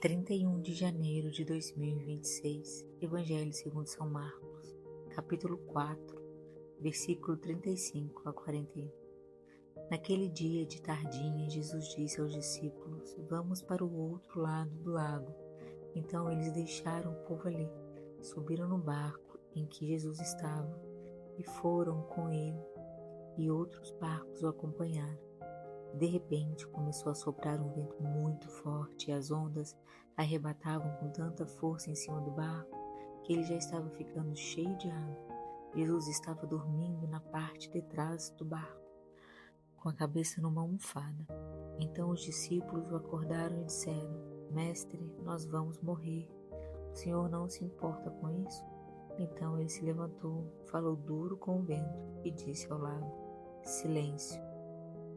31 de janeiro de 2026, Evangelho segundo São Marcos, capítulo 4, versículo 35 a 41. Naquele dia de tardinha, Jesus disse aos discípulos: "Vamos para o outro lado do lago." Então eles deixaram o povo ali, subiram no barco em que Jesus estava e foram com ele, e outros barcos o acompanharam. De repente começou a soprar um vento muito forte e as ondas arrebatavam com tanta força em cima do barco que ele já estava ficando cheio de água. Jesus estava dormindo na parte de trás do barco, com a cabeça numa almofada. Então os discípulos o acordaram e disseram: "Mestre, nós vamos morrer. O Senhor não se importa com isso?" Então ele se levantou, falou duro com o vento e disse ao lago: "Silêncio,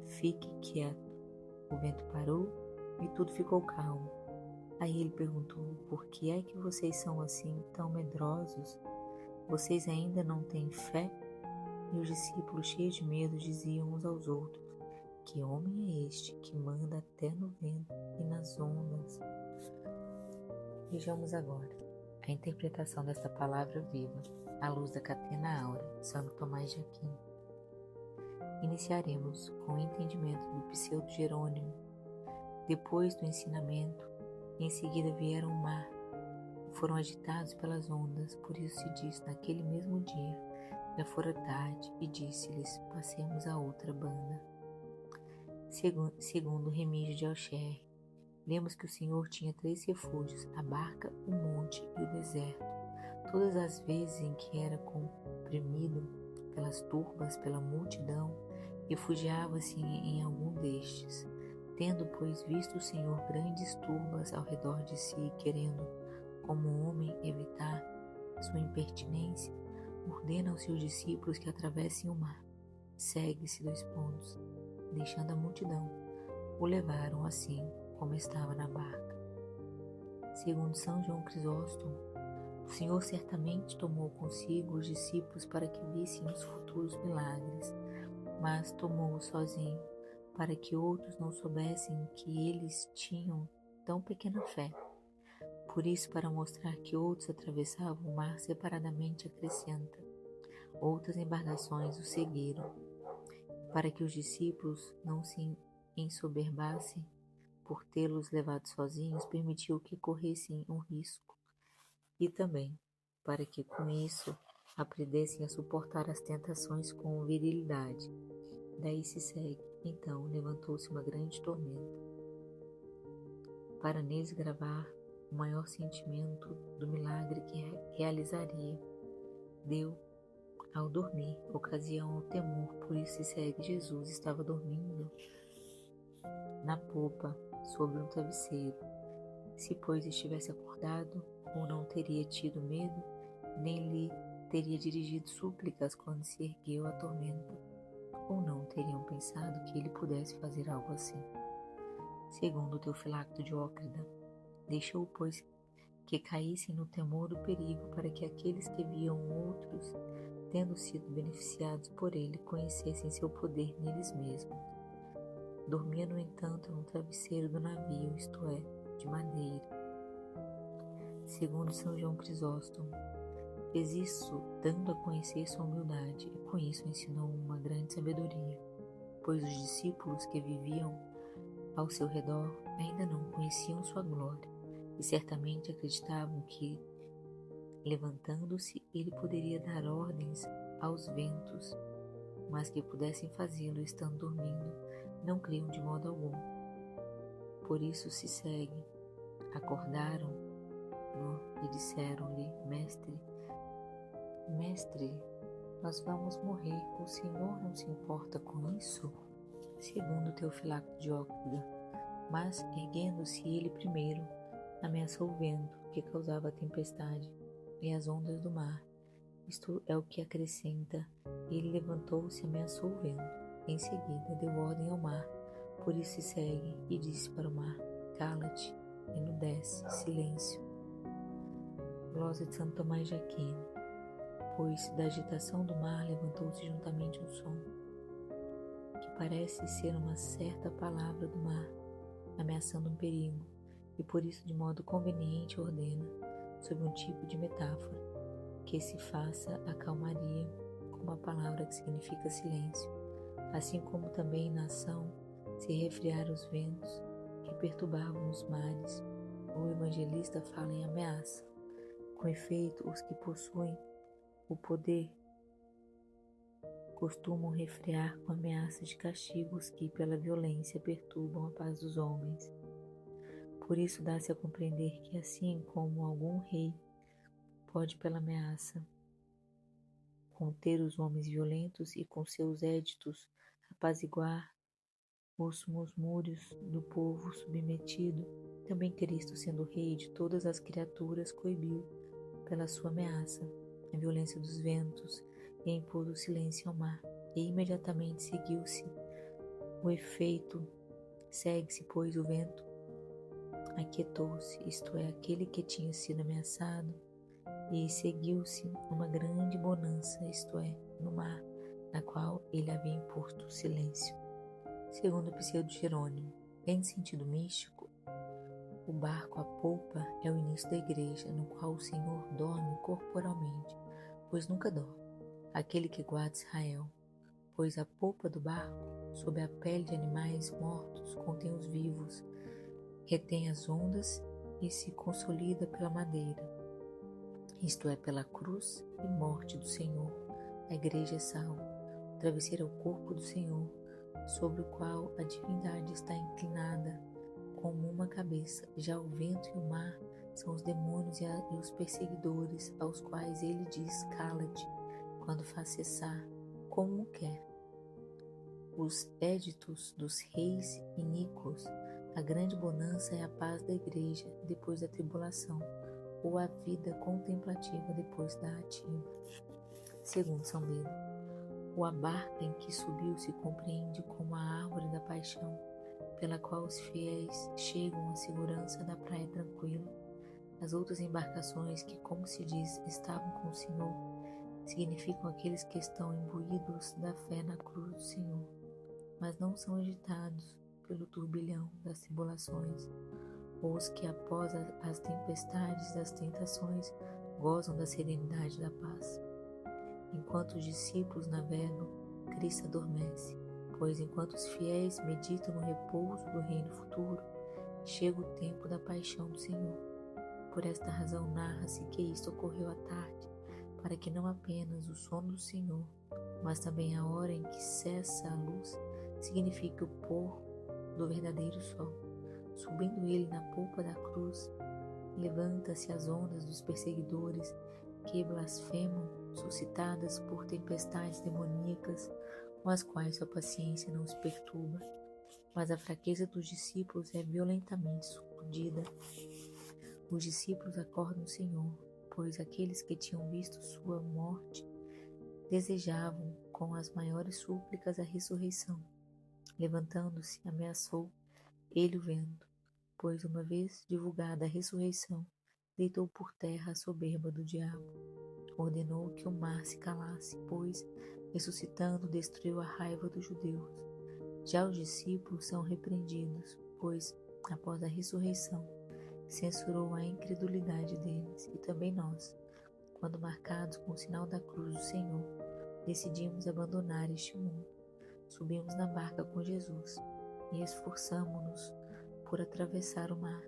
fique quieto." O vento parou e tudo ficou calmo. Aí ele perguntou: "Por que é que vocês são assim tão medrosos? Vocês ainda não têm fé?" E os discípulos, cheios de medo, diziam uns aos outros: "Que homem é este que manda até no vento e nas ondas?" Vejamos agora a interpretação desta palavra viva à luz da Catena Áurea, Santo Tomás de Aquino. Iniciaremos com o entendimento do pseudo Jerônimo. Depois do ensinamento, em seguida vieram o mar e foram agitados pelas ondas. Por isso se diz: naquele mesmo dia já fora tarde, e disse-lhes: "Passemos a outra banda." Segundo Remígio de Alxerre, lemos que o Senhor tinha 3 refúgios: a barca, o monte e o deserto. Todas as vezes em que era comprimido pelas turbas, pela multidão, refugiava-se em algum destes. Tendo, pois, visto o Senhor grandes turbas ao redor de si, querendo, como homem, evitar sua impertinência, ordena aos seus discípulos que atravessem o mar. Segue-se : deixando a multidão, o levaram assim como estava na barca. Segundo São João Crisóstomo, o Senhor certamente tomou consigo os discípulos para que vissem os futuros milagres, mas tomou-os sozinho, para que outros não soubessem que eles tinham tão pequena fé. Por isso, para mostrar que outros atravessavam o mar separadamente, acrescenta: outras embarcações o seguiram. Para que os discípulos não se ensoberbassem por tê-los levado sozinhos, permitiu que corressem um risco, e também para que com isso aprendessem a suportar as tentações com virilidade. Daí se segue: então levantou-se uma grande tormenta, para neles gravar o maior sentimento do milagre que realizaria. Deu ao dormir ocasião ao temor. Por isso se segue: Jesus estava dormindo na popa, sobre um travesseiro. Se, pois, estivesse acordado, ou não teria tido medo, nem lhe teria dirigido súplicas quando se ergueu a tormenta, ou não teriam pensado que ele pudesse fazer algo assim. Segundo Teofilacto de Ócrida, deixou, pois, que caíssem no temor do perigo, para que aqueles que viam outros, tendo sido beneficiados por ele, conhecessem seu poder neles mesmos. Dormia, no entanto, no travesseiro do navio, isto é, de madeira. Segundo São João Crisóstomo, fez isso dando a conhecer sua humildade, e com isso ensinou uma grande sabedoria, pois os discípulos que viviam ao seu redor ainda não conheciam sua glória, e certamente acreditavam que, levantando-se, ele poderia dar ordens aos ventos, mas que pudessem fazê-lo estando dormindo, não criam de modo algum. Por isso se segue: acordaram-no e disseram-lhe: Mestre, nós vamos morrer. O Senhor não se importa com isso?" Segundo Teofilacto de Ócrida, mas erguendo-se ele primeiro, ameaçou o vento, que causava a tempestade, e as ondas do mar. Isto é o que acrescenta: ele levantou-se e ameaçou o vento. Em seguida deu ordem ao mar. Por isso se segue: e disse para o mar: "Cala-te", enmudece, silêncio. Glosa de Santo Tomás de Aquino. Pois da agitação do mar levantou-se juntamente um som, que parece ser uma certa palavra do mar, ameaçando um perigo, e por isso de modo conveniente ordena, sob um tipo de metáfora, que se faça a calmaria com uma palavra que significa silêncio, assim como também na ação se refriar os ventos que perturbavam os mares. O evangelista fala em ameaça. Com efeito, os que possuem o poder costumam refrear com ameaças de castigos que, pela violência, perturbam a paz dos homens. Por isso dá-se a compreender que, assim como algum rei pode, pela ameaça, conter os homens violentos e com seus éditos apaziguar os murmúrios do povo submetido, também Cristo, sendo rei de todas as criaturas, coibiu, pela sua ameaça, a violência dos ventos e impôs o silêncio ao mar. E imediatamente seguiu-se o efeito, segue-se, pois o vento aquietou-se, isto é, aquele que tinha sido ameaçado, e seguiu-se uma grande bonança, isto é, no mar, na qual ele havia imposto o silêncio. Segundo Pseudo Jerônimo, em sentido místico, o barco, a polpa, é o início da igreja, no qual o Senhor dorme corporalmente, pois nunca dorme, aquele que guarda Israel, pois a polpa do barco, sob a pele de animais mortos, contém os vivos, retém as ondas e se consolida pela madeira, isto é, pela cruz e morte do Senhor. A igreja é sal, o travesseiro é o corpo do Senhor, sobre o qual a divindade está inclinada como uma cabeça. Já o vento e o mar são os demônios e os perseguidores, aos quais ele diz: cala-te, quando faz cessar, como quer. Os éditos dos reis iníquos, a grande bonança é a paz da igreja depois da tribulação, ou a vida contemplativa depois da ativa. Segundo São Bento, a barca em que subiu se compreende como a árvore da paixão, pela qual os fiéis chegam à segurança da praia tranquila. As outras embarcações que, como se diz, estavam com o Senhor, significam aqueles que estão imbuídos da fé na cruz do Senhor, mas não são agitados pelo turbilhão das tribulações, ou os que, após as tempestades das tentações, gozam da serenidade da paz. Enquanto os discípulos navegam, Cristo adormece, pois enquanto os fiéis meditam no repouso do reino futuro, chega o tempo da paixão do Senhor. Por esta razão narra-se que isto ocorreu à tarde, para que não apenas o sono do Senhor, mas também a hora em que cessa a luz, signifique o pôr do verdadeiro sol. Subindo ele na polpa da cruz, levanta-se as ondas dos perseguidores que blasfemam, suscitadas por tempestades demoníacas, com as quais sua paciência não se perturba, mas a fraqueza dos discípulos é violentamente sacudida. Os discípulos acordam o Senhor, pois aqueles que tinham visto sua morte desejavam com as maiores súplicas a ressurreição. Levantando-se, ameaçou ele o vento, pois uma vez divulgada a ressurreição, deitou por terra a soberba do diabo. Ordenou que o mar se calasse, pois, ressuscitando, destruiu a raiva dos judeus. Já os discípulos são repreendidos, pois, após a ressurreição, censurou a incredulidade deles, e também nós, quando marcados com o sinal da cruz do Senhor, decidimos abandonar este mundo. Subimos na barca com Jesus e esforçamo-nos por atravessar o mar,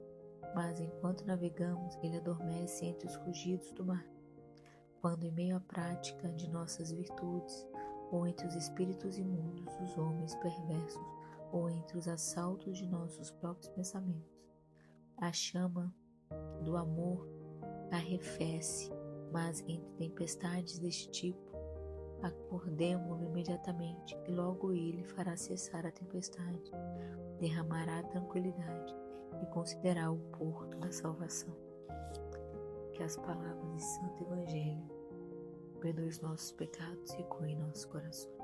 mas enquanto navegamos, ele adormece entre os rugidos do mar. Quando em meio à prática de nossas virtudes, ou entre os espíritos imundos dos homens perversos, ou entre os assaltos de nossos próprios pensamentos, a chama do amor arrefece, mas entre tempestades deste tipo, acordemo-lo imediatamente, e logo ele fará cessar a tempestade, derramará a tranquilidade e considerará o porto da salvação. Que as palavras do Santo Evangelho perdoem os nossos pecados e cure nossos corações.